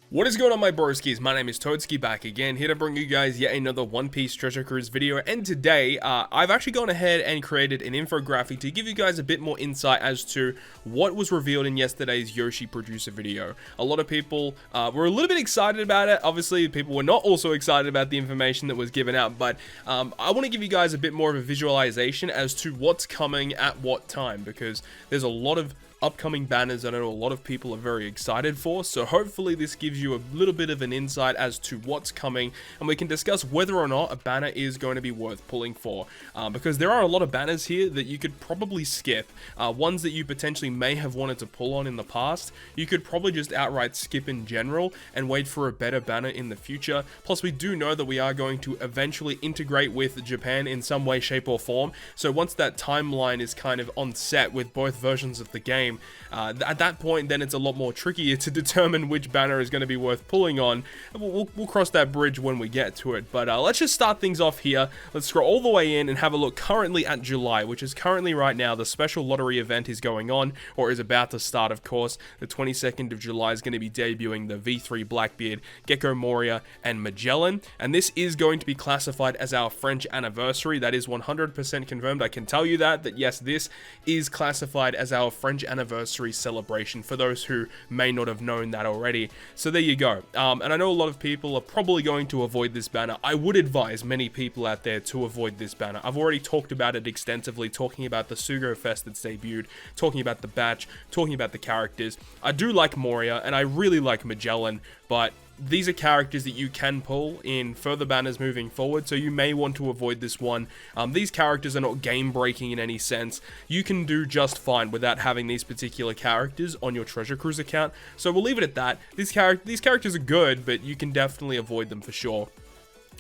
What is going on, my broskiis? My name is Toadskii, back again, here to bring you guys yet another One Piece Treasure Cruise video. And today, I've actually gone ahead and created an infographic to give you guys a bit more insight as to what was revealed in yesterday's Yoshi producer video. A lot of people were a little bit excited about it. Obviously, people were not also excited about the information that was given out, but I want to give you guys a bit more of a visualization as to what's coming at what time, because there's a lot of upcoming banners I know a lot of people are very excited for, so hopefully this gives you a little bit of an insight as to what's coming, and we can discuss whether or not a banner is going to be worth pulling for, because there are a lot of banners here that you could probably skip. Ones that you potentially may have wanted to pull on in the past, you could probably just outright skip in general and wait for a better banner in the future. Plus, we do know that we are going to eventually integrate with Japan in some way, shape or form, so once that timeline is kind of on set with both versions of the game, at that point then it's a lot more trickier to determine which banner is going to be worth pulling on. We'll cross that bridge when we get to it, but let's just start things off here. Let's scroll all the way in and have a look currently at July, which is currently right now. The special lottery event is going on, or is about to start, of course. The 22nd of July is going to be debuting the V3 Blackbeard, Gecko Moria, and Magellan, and this is going to be classified as our French anniversary. That is 100% confirmed. I can tell you that yes, this is classified as our French anniversary celebration, for those who may not have known that already. So there you go. And I know a lot of people are probably going to avoid this banner. I would advise many people out there to avoid this banner. I've already talked about it extensively, talking about the Sugo Fest that's debuted, talking about the batch, talking about the characters. I do like Moria, and I really like Magellan, but these are characters that you can pull in further banners moving forward, so you may want to avoid this one. These characters are not game breaking in any sense. You can do just fine without having these particular characters on your Treasure Cruise account, so we'll leave it at that. These characters are good, but you can definitely avoid them for sure.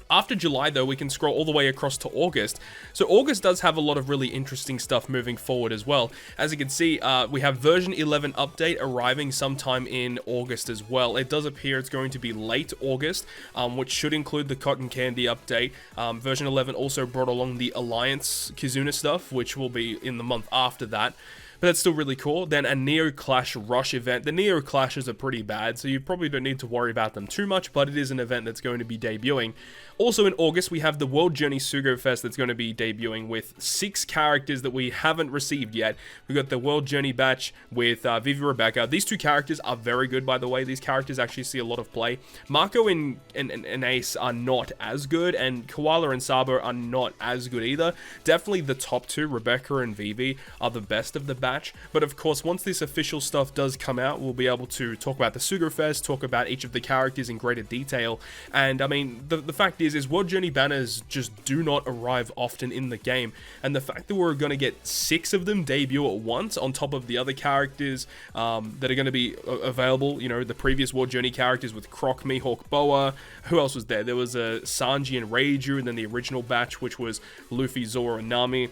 After July, though, we can scroll all the way across to August. So August does have a lot of really interesting stuff moving forward as well. As you can see, we have version 11 update arriving sometime in August as well. It does appear it's going to be late August, which should include the Cotton Candy update. Version 11 also brought along the Alliance Kizuna stuff, which will be in the month after that. But that's still really cool. Then a Neo Clash Rush event. The Neo Clashes are pretty bad, so you probably don't need to worry about them too much, but it is an event that's going to be debuting. Also in August, we have the World Journey Sugo Fest that's going to be debuting with 6 characters that we haven't received yet. We've got the World Journey batch with Vivi Rebecca. These 2 characters are very good, by the way. These characters actually see a lot of play. Marco and Ace are not as good, and Koala and Sabo are not as good either. Definitely the top 2, Rebecca and Vivi, are the best of the batch. But of course, once this official stuff does come out, we'll be able to talk about the Sugo Fest, talk about each of the characters in greater detail. And I mean, the fact is World Journey banners just do not arrive often in the game, and the fact that we're going to get 6 of them debut at once on top of the other characters that are going to be available, you know, the previous World Journey characters with Croc, Mihawk, Boa. Who else was there? There was a Sanji and Reiju, and then the original batch, which was Luffy, Zoro, and Nami.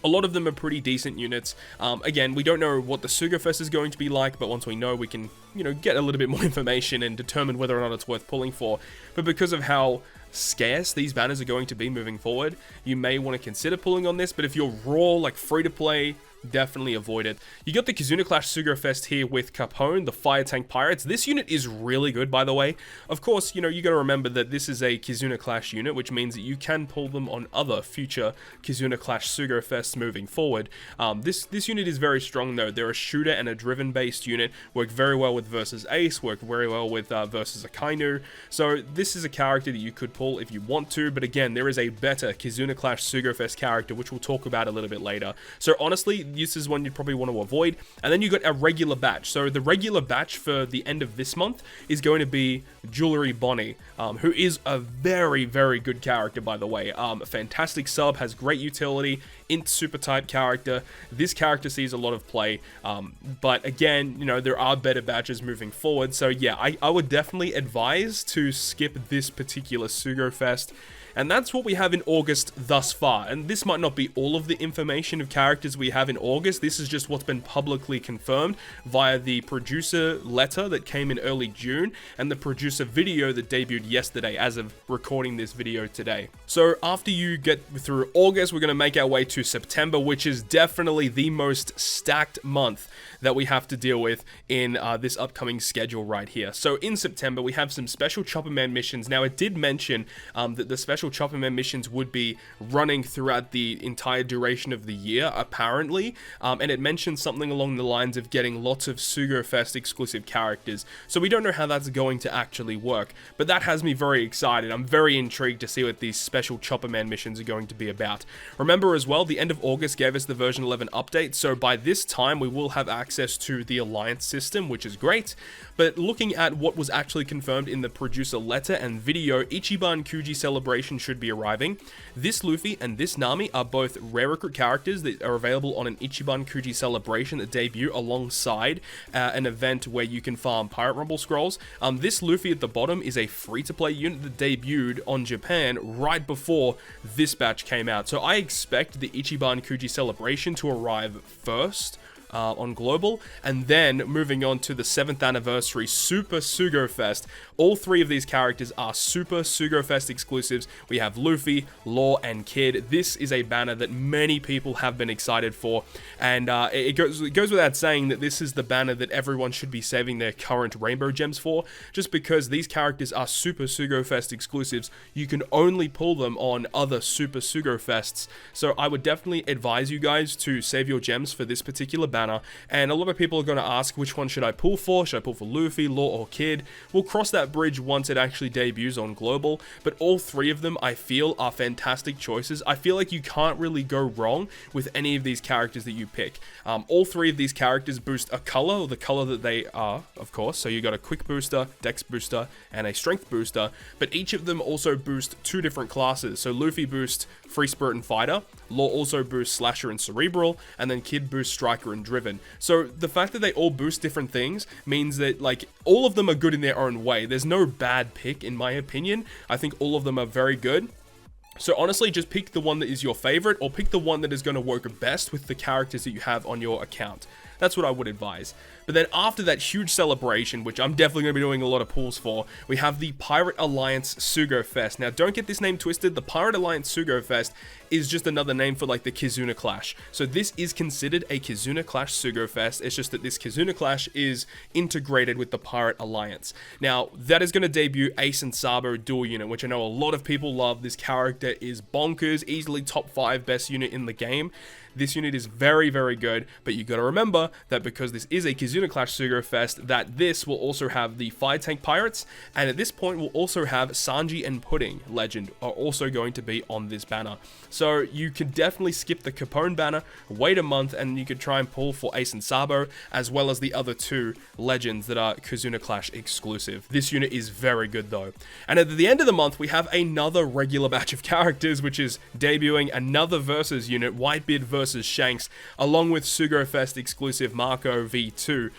A lot of them are pretty decent units. Again, we don't know what the Sugo Fest is going to be like, but once we know, we can, you know, get a little bit more information and determine whether or not it's worth pulling for. But because of how scarce these banners are going to be moving forward, you may want to consider pulling on this. But if you're raw, like free to play, definitely avoid it. You got the Kizuna Clash Sugo Fest here with Capone, the Fire Tank Pirates. This unit is really good, by the way. Of course, you know, you got to remember that this is a Kizuna Clash unit, which means that you can pull them on other future Kizuna Clash Sugo Fests moving forward. This unit is very strong, though. They're a shooter and a driven based unit, work very well with versus Ace, work very well with versus Akainu. So this is a character that you could pull if you want to, but again, there is a better Kizuna Clash Sugo Fest character, which we'll talk about a little bit later. So honestly, this is one you'd probably want to avoid. And then you got a regular batch. So the regular batch for the end of this month is going to be Jewelry Bonnie, who is a very, very good character, by the way. A fantastic sub, has great utility, int super type character. This character sees a lot of play, but again, you know, there are better batches moving forward. So yeah, I would definitely advise to skip this particular Sugo Fest. And that's what we have in August thus far. And this might not be all of the information of characters we have in August. This is just what's been publicly confirmed via the producer letter that came in early June and the producer video that debuted yesterday as of recording this video today. So after you get through August, we're going to make our way to September, which is definitely the most stacked month that we have to deal with in this upcoming schedule right here. So in September, we have some special Chopper Man missions. Now, it did mention that the special Chopper Man missions would be running throughout the entire duration of the year, apparently, and it mentioned something along the lines of getting lots of Sugo Fest exclusive characters. So we don't know how that's going to actually work, but that has me very excited. I'm very intrigued to see what these special Chopper Man missions are going to be about. Remember as well, the end of August gave us the version 11 update, so by this time we will have access to the Alliance system, which is great. But looking at what was actually confirmed in the producer letter and video, Ichiban Kuji Celebration should be arriving. This Luffy and this Nami are both rare recruit characters that are available on an Ichiban Kuji Celebration that debut alongside an event where you can farm Pirate Rumble Scrolls. This Luffy at the bottom is a free-to-play unit that debuted on Japan right before this batch came out. So I expect the Ichiban Kuji Celebration to arrive first on global, and then moving on to the 7th anniversary Super Sugo Fest. All three of these characters are Super Sugo Fest exclusives. We have Luffy, Law, and Kid. This is a banner that many people have been excited for, and it goes without saying that this is the banner that everyone should be saving their current Rainbow Gems for, just because these characters are Super Sugo Fest exclusives. You can only pull them on other Super Sugo Fests, so I would definitely advise you guys to save your gems for this particular banner. And a lot of people are going to ask, which one should I pull for? Should I pull for Luffy, Law, or Kid? We'll cross that bridge once it actually debuts on global, but all three of them I feel are fantastic choices. I feel like you can't really go wrong with any of these characters that you pick. All three of these characters boost a color, or the color that they are, of course. So you got a quick booster, dex booster, and a strength booster, but each of them also boost two different classes. So Luffy boosts Free Spirit and Fighter, Law also boosts Slasher and Cerebral, and then Kid boosts Striker and Driven. So the fact that they all boost different things means that, like, all of them are good in their own way. There's no bad pick in my opinion. I think all of them are very good. So honestly, just pick the one that is your favorite, or pick the one that is going to work best with the characters that you have on your account. That's what I would advise. But then after that huge celebration, which I'm definitely going to be doing a lot of pulls for, we have the Pirate Alliance Sugo Fest. Now, don't get this name twisted. The Pirate Alliance Sugo Fest is just another name for, like, the Kizuna Clash. So this is considered a Kizuna Clash Sugo Fest. It's just that this Kizuna Clash is integrated with the Pirate Alliance. Now, that is going to debut Ace and Sabo dual unit, which I know a lot of people love. This character is bonkers, easily top 5 best unit in the game. This unit is very, very good, but you got to remember that because this is a Kizuna Clash Sugo Fest, that this will also have the Fire Tank Pirates, and at this point will also have Sanji and Pudding Legend are also going to be on this banner. So you could definitely skip the Capone banner, wait a month, and you could try and pull for Ace and Sabo, as well as the other two legends that are Kizuna Clash exclusive. This unit is very good though. And at the end of the month, we have another regular batch of characters, which is debuting another versus unit, Whitebeard versus Shanks, along with Sugo Fest exclusive Marco V2.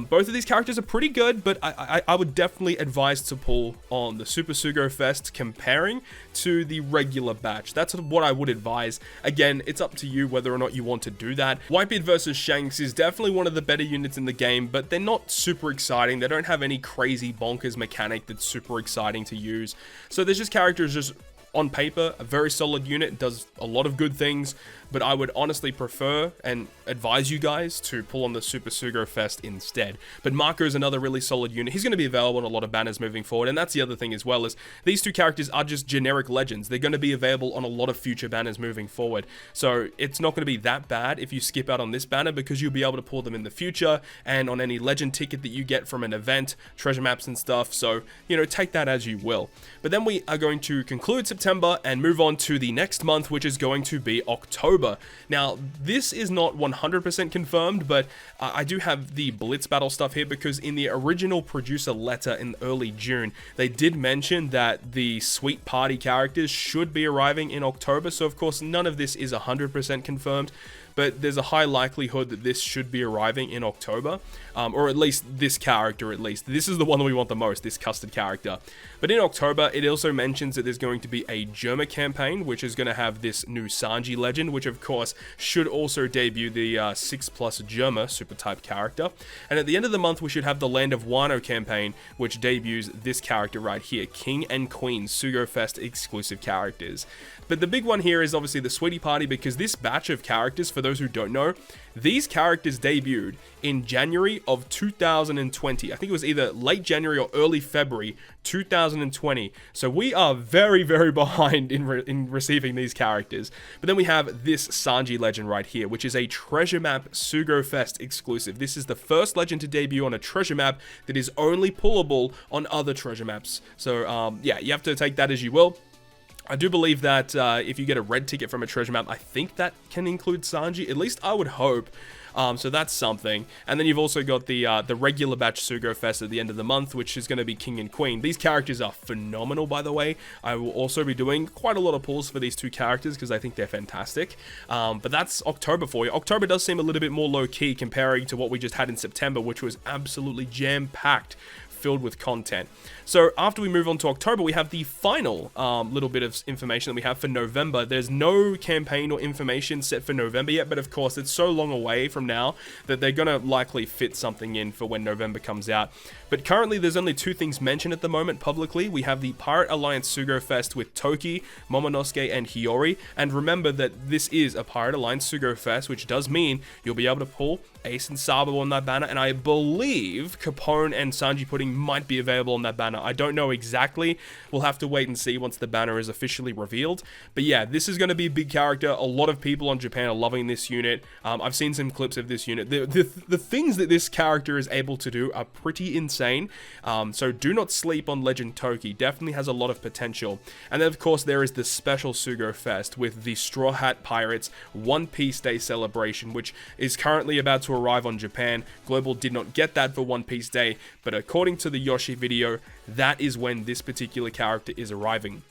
Both of these characters are pretty good, but I would definitely advise to pull on the Super Sugo Fest comparing to the regular batch. That's what I would advise. Again, it's up to you whether or not you want to do that. Whitebeard versus Shanks is definitely one of the better units in the game, but they're not super exciting. They don't have any crazy bonkers mechanic that's super exciting to use. So there's just characters just on paper, a very solid unit, does a lot of good things, but I would honestly prefer and advise you guys to pull on the Super Sugo Fest instead. But Marco is another really solid unit. He's going to be available on a lot of banners moving forward, and that's the other thing as well, is these two characters are just generic legends. They're going to be available on a lot of future banners moving forward, so it's not going to be that bad if you skip out on this banner, because you'll be able to pull them in the future and on any legend ticket that you get from an event, treasure maps and stuff. So, you know, take that as you will. But then we are going to conclude September and move on to the next month, which is going to be October. Now, this is not 100% confirmed, but I do have the Blitz Battle stuff here, because in the original producer letter in early June, they did mention that the Sweet Party characters should be arriving in October. So, of course, none of this is 100% confirmed, but there's a high likelihood that this should be arriving in October, or at least this character, at least. This is the one that we want the most, this custard character. But in October, it also mentions that there's going to be a Germa campaign, which is going to have this new Sanji Legend, which of course should also debut the 6+ Germa super type character. And at the end of the month, we should have the Land of Wano campaign, which debuts this character right here, King and Queen Sugo Fest exclusive characters. But the big one here is obviously the Sweetie Party, because this batch of characters, for those who don't know, these characters debuted in January of 2020. I think it was either late January or early February 2020. So we are very, very behind in receiving these characters. But then we have this Sanji Legend right here, which is a treasure map Sugo Fest exclusive. This is the first legend to debut on a treasure map that is only pullable on other treasure maps. So yeah, you have to take that as you will. I do believe that if you get a red ticket from a treasure map, I think that can include Sanji. At least I would hope. So that's something. And then you've also got the regular batch Sugo Fest at the end of the month, which is going to be King and Queen. These characters are phenomenal, by the way. I will also be doing quite a lot of pulls for these two characters because I think they're fantastic. But that's October for you. October does seem a little bit more low-key comparing to what we just had in September, which was absolutely jam-packed, filled with content. So after we move on to October, we have the final little bit of information that we have for November. There's no campaign or information set for November yet, but of course it's so long away from now that they're gonna likely fit something in for when November comes out. But currently there's only two things mentioned at the moment publicly. We have the Pirate Alliance Sugo Fest with Toki, Momonosuke, and Hiyori. And remember that this is a Pirate Alliance Sugo Fest, which does mean you'll be able to pull Ace and Sabo on that banner, and I believe Capone and Sanji Pudding might be available on that banner. I don't know exactly. We'll have to wait and see once the banner is officially revealed. But yeah, this is going to be a big character. A lot of people on Japan are loving this unit. I've seen some clips of this unit. The things that this character is able to do are pretty insane. So do not sleep on Legend Toki. Definitely has a lot of potential. And then of course there is the special Sugo Fest with the Straw Hat Pirates One Piece Day celebration, which is currently about to arrive on Japan. Global did not get that for One Piece Day, but according to the Yoshi video, that is when this particular character is arriving.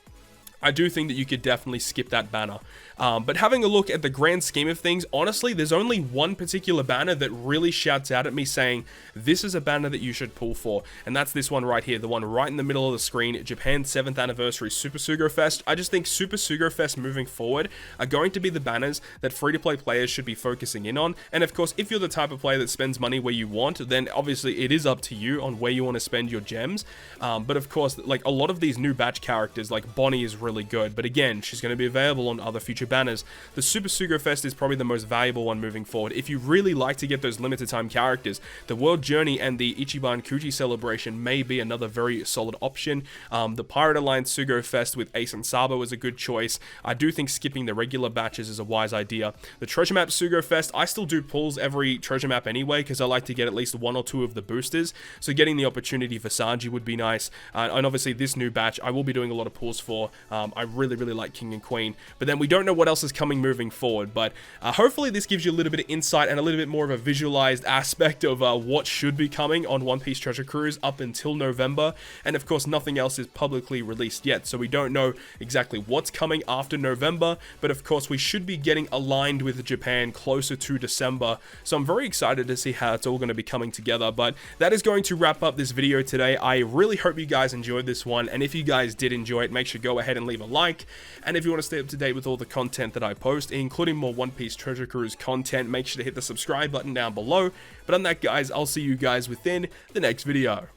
I do think that you could definitely skip that banner. But having a look at the grand scheme of things, honestly, there's only one particular banner that really shouts out at me saying, this is a banner that you should pull for. And that's this one right here, the one right in the middle of the screen, Japan's 7th anniversary Super Sugo Fest. I just think Super Sugo Fest moving forward are going to be the banners that free-to-play players should be focusing in on. And of course, if you're the type of player that spends money where you want, then obviously it is up to you on where you want to spend your gems. But of course, like a lot of these new batch characters, like Bonnie is really good. But again, she's going to be available on other future banners. The Super Sugo Fest is probably the most valuable one moving forward. If you really like to get those limited time characters, the World Journey and the Ichiban Kuji celebration may be another very solid option. The Pirate Alliance Sugo Fest with Ace and Sabo is a good choice. I do think skipping the regular batches is a wise idea. The Treasure Map Sugo Fest, I still do pulls every treasure map anyway because I like to get at least one or two of the boosters. So getting the opportunity for Sanji would be nice. And obviously this new batch, I will be doing a lot of pulls for. I really like King and Queen. But then we don't know what else is coming moving forward, but hopefully this gives you a little bit of insight and a little bit more of a visualized aspect of what should be coming on One Piece Treasure Cruise up until November. And of course nothing else is publicly released yet, so we don't know exactly what's coming after November, but of course we should be getting aligned with Japan closer to December, so I'm very excited to see how it's all going to be coming together. But that is going to wrap up this video today. I really hope you guys enjoyed this one, and if you guys did enjoy it, make sure to go ahead and leave a like. And if you want to stay up to date with all the content that I post, including more One Piece Treasure Cruise content, make sure to hit the subscribe button down below. But on that, guys, I'll see you guys within the next video.